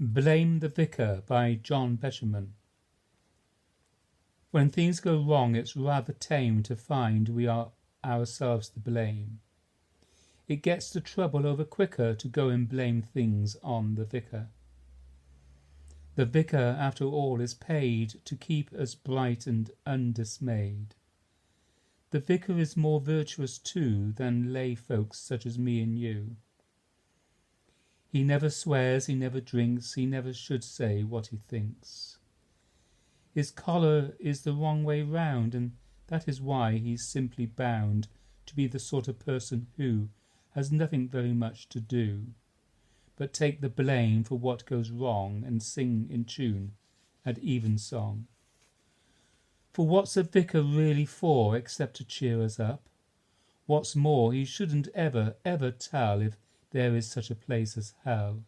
Blame the Vicar by John Betjeman. When things go wrong, it's rather tame to find we are ourselves to blame. It gets the trouble over quicker to go and blame things on the vicar. The vicar, after all, is paid to keep us bright and undismayed. The vicar is more virtuous too than lay folks such as me and you. He never swears, he never drinks, he never should say what he thinks. His collar is the wrong way round, and that is why he's simply bound to be the sort of person who has nothing very much to do, but take the blame for what goes wrong and sing in tune at evensong. For what's a vicar really for except to cheer us up? What's more, he shouldn't ever tell if there is such a place as hell.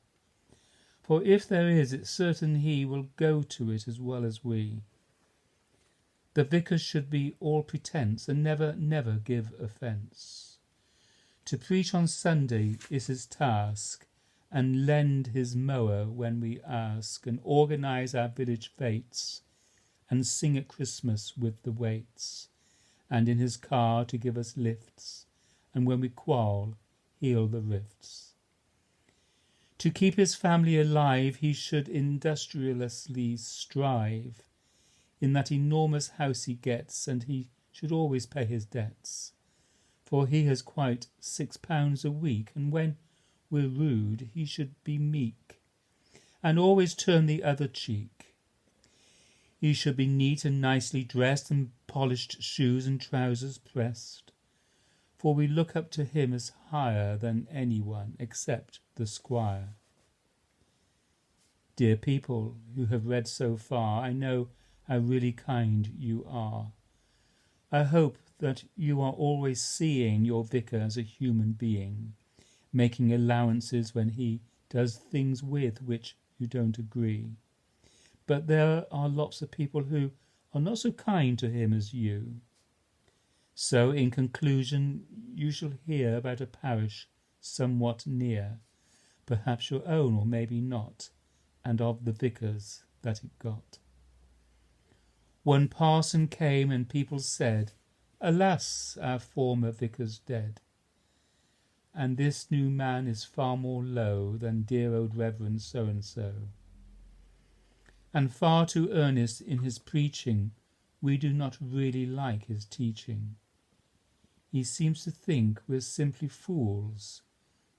For if there is, it's certain he will go to it as well as we. The vicar should be all pretence and never give offence. To preach on Sunday is his task, and lend his mower when we ask, and organise our village fetes, and sing at Christmas with the waits, and in his car to give us lifts, and when we quarrel, heal the rifts. To keep his family alive, he should industriously strive in that enormous house he gets, and he should always pay his debts, for he has quite £6 a week, and when we're rude, he should be meek, and always turn the other cheek. He should be neat and nicely dressed, and polished shoes and trousers pressed, for we look up to him as higher than anyone except the squire. Dear people who have read so far, I know how really kind you are. I hope that you are always seeing your vicar as a human being, making allowances when he does things with which you don't agree. But there are lots of people who are not so kind to him as you. So, in conclusion, you shall hear about a parish somewhat near, perhaps your own or maybe not, and of the vicars that it got. One parson came and people said, "Alas, our former vicar's dead, and this new man is far more low than dear old Reverend so-and-so. And far too earnest in his preaching, we do not really like his teaching. He seems to think we're simply fools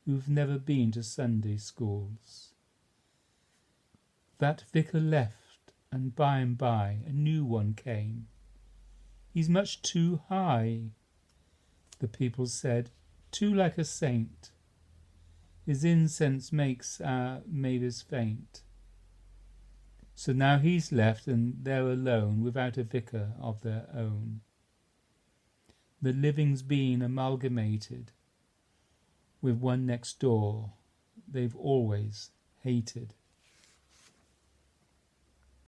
who've never been to Sunday schools." That vicar left, and by a new one came. "He's much too high," the people said, "too like a saint. His incense makes our maidens faint." So now he's left, and they're alone, without a vicar of their own. The living's been amalgamated with one next door they've always hated.